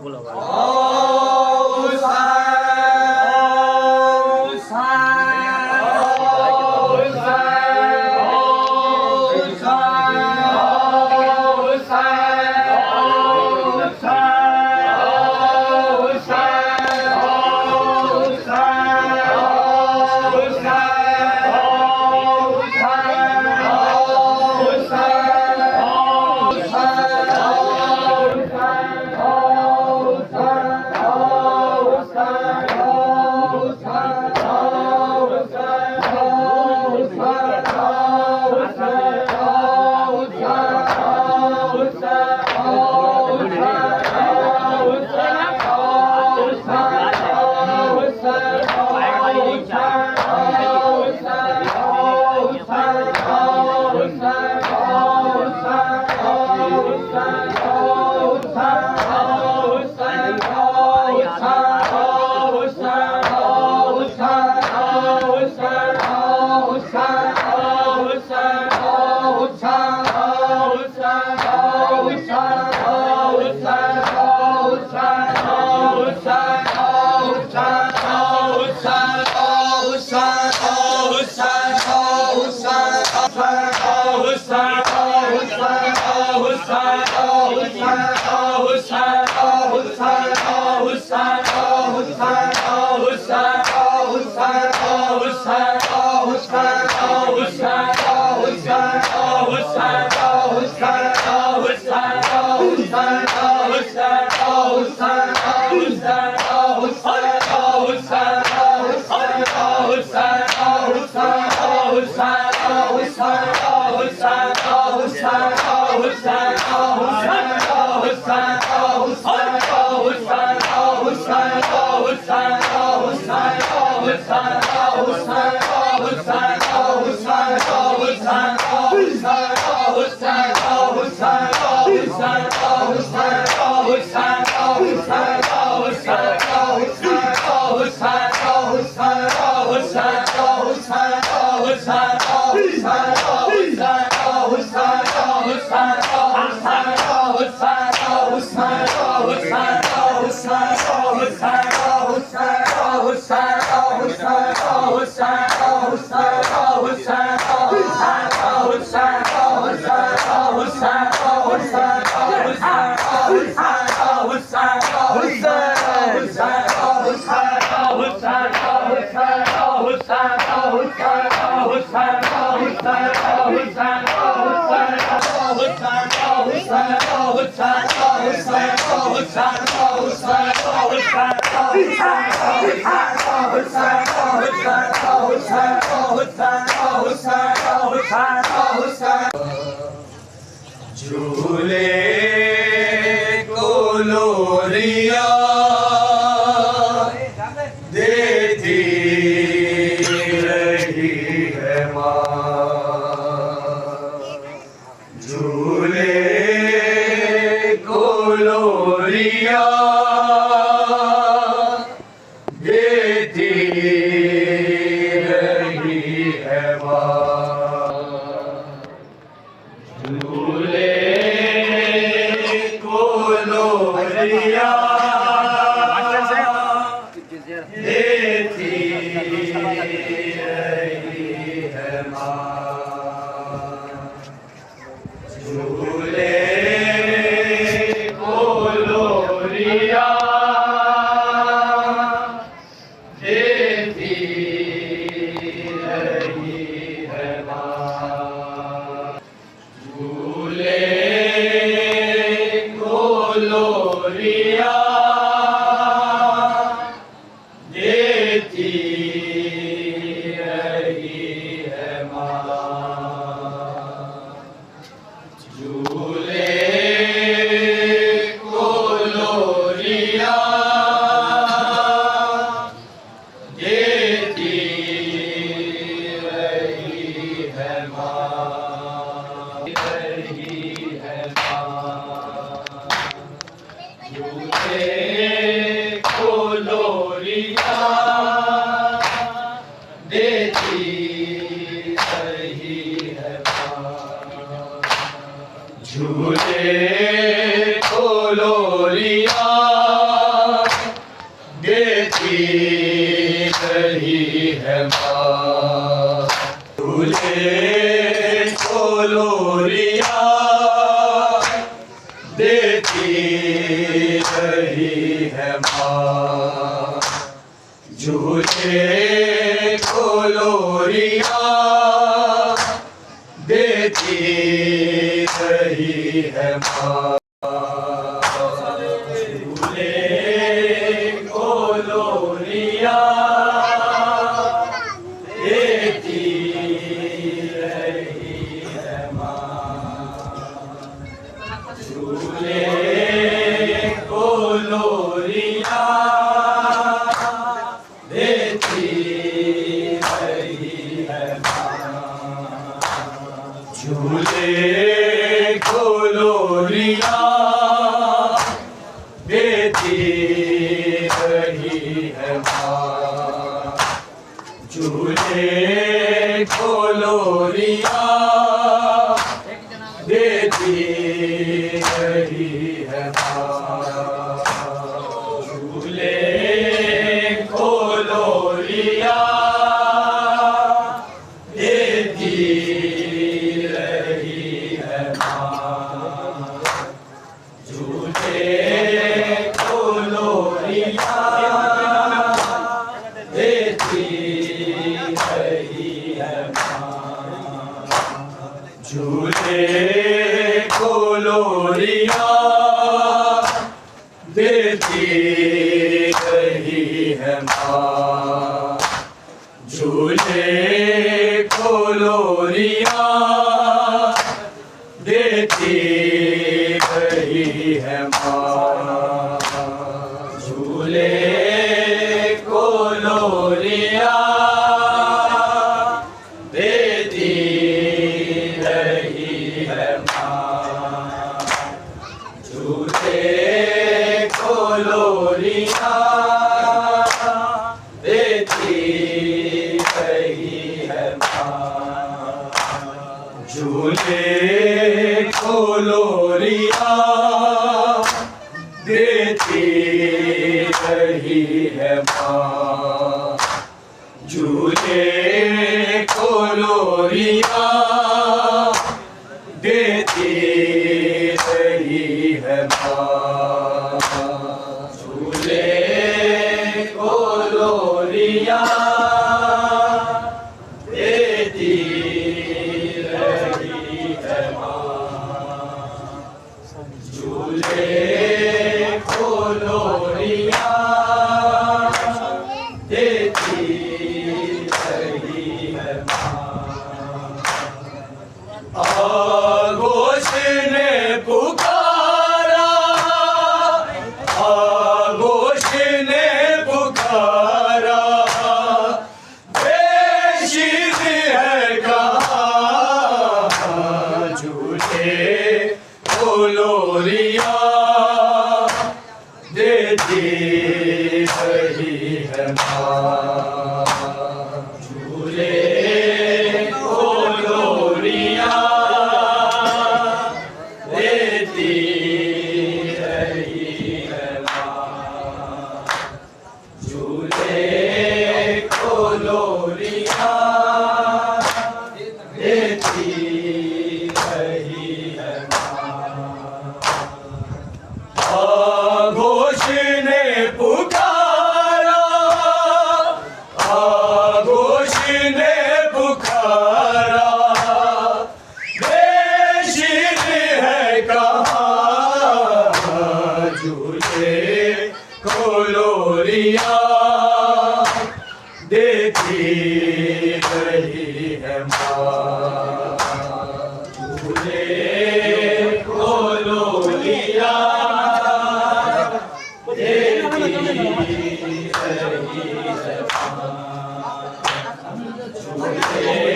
बोलो झूले को लोरिया देती रही है माँ, झूले को लोरिया देती रही है माँ, झूले को लोरिया देती रही है माँ, झूले को लोरिया देती रही है माँ, झूले को लोरिया देती रही है माँ, झूले को लोरिया देती रही है माँ, रही है माँ, झूले को लोरिया देती रही है माँ, झूले को लोरिया माँ, झूले को लोरियां देती रही है माँ, झूले को लोरियां देती रही है माँ, झूले को लोरियां देती रही है माँ, झूले को लोरियां देती रही है माँ, झूले को लोरियां देती रही है माँ, झूले को लोरियां देती रही है माँ, झूले को लोरियां देती रही है माँ, झूले को लोरियां देती रही है माँ, झूले को लोरियां देती रही है माँ, झूले को लोरियां देती रही है माँ, झूले को लोरियां देती रही है माँ, झूले को लोरियां देती रही है माँ, झूले को लोरियां देती रही है माँ, झूले को लोरियां देती रही है माँ, झूले को लोरियां देती रही है माँ, झूले को लोरियां देती रही है माँ, आगोश ने पुकारा, आगोश ने पुकारा, बेशीद है कहाँ, झूले को लोरियां देती रही है माँ, झूले को लोरियां देती रही है माँ, झूले को लोरियां देती रही है माँ, आगोश ने पुकारा, आगोश ने पुकारा, बेशीद है कहाँ, झूले को लोरियां देती रही है माँ, झूले को लोरियां देती रही है माँ, झूले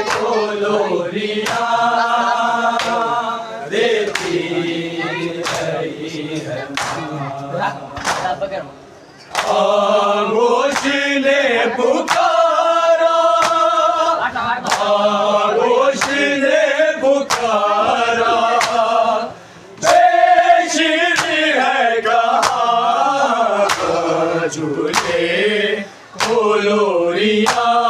को लोरियां देती रही है माँ, आगोश ने पुकारा, आगोश ने पुकारा, बेशीद है कहाँ, झूले को लोरियां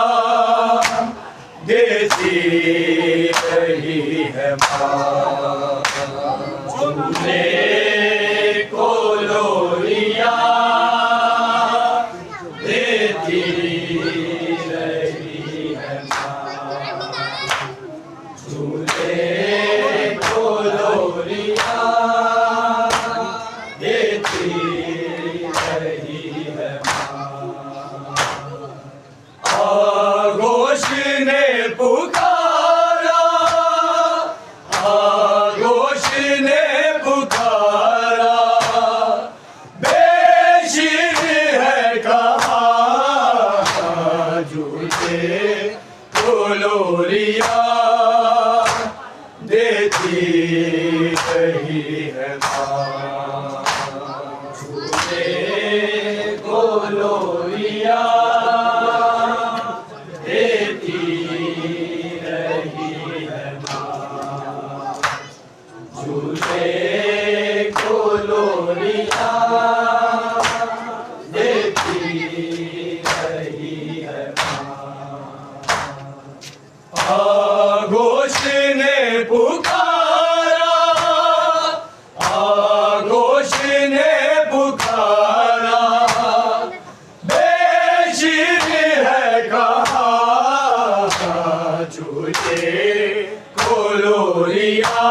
रही है माँ, झूले को लोरिया देती रही है माँ, झूले को लोरिया देती रही है माँ। आगोश ने पुकारा, आगोश ने पुकारा, बेशिर है कहा, झूले को लोरिया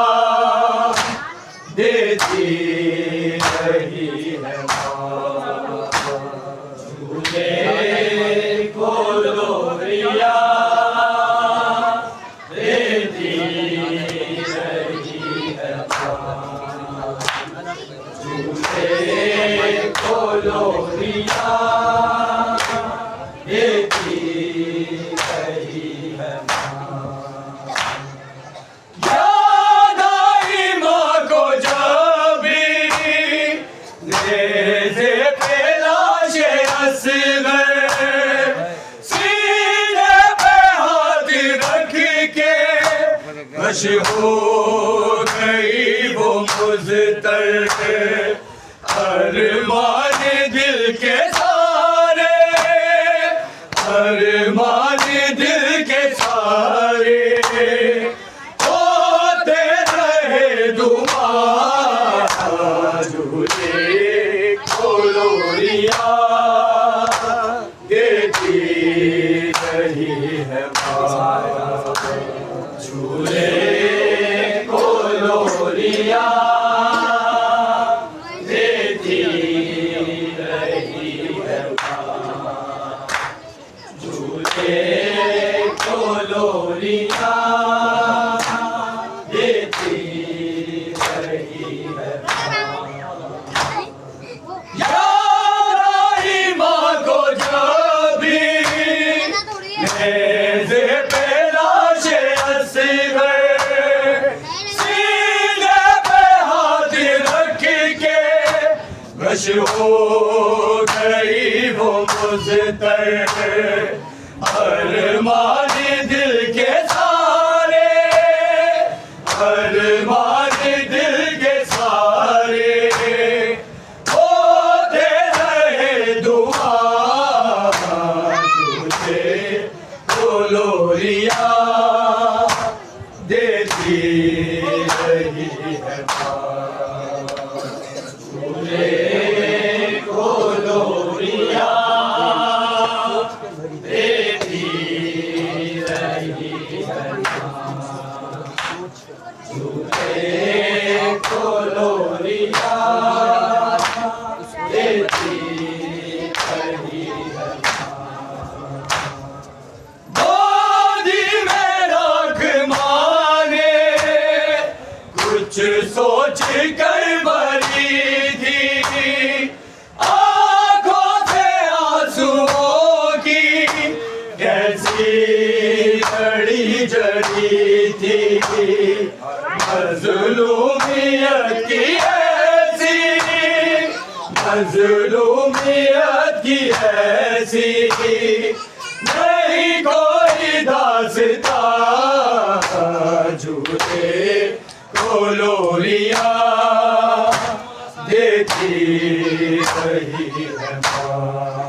देती रही है माँ, झूले को लोरिया देती रही है माँ, झूले को लोरिया देती रही है माँ। याद आई माँ को जब भी नेज़े पे लाशे असगर, सीने पे हाथ रख के बश हो गई वो मुज़तर, अरमान दिल के सारे, अरमान दिल के सारे होते रहे दुआ, झूले को लोरिया देती रही है माँ, झूले को लोरिया देती रही है माँ, झूले को लोरिया देती रही है माँ। याद आई माँ को जब भी नेज़े पे लाशे असगर, सीने पे हाथ रख के बश हो गई वो मुज़तर, अरमान दिल के सारे, अरमान दिल के सारे होते रहे दुआ, झूले को लोरिया देती रही है माँ, झूले को लोरिया देती रही है माँ, झूले को लोरिया देती रही है माँ। गोदी में रख माने कुछ सोच कर भरी थी, आंखों से आंसुओं की कैसी लड़ी जड़ी थी, मज़लूमियत की ऐसी, मज़लूमियत की ऐसी नहीं कोई दास्तां, झूले को लोरिया देती रही है माँ,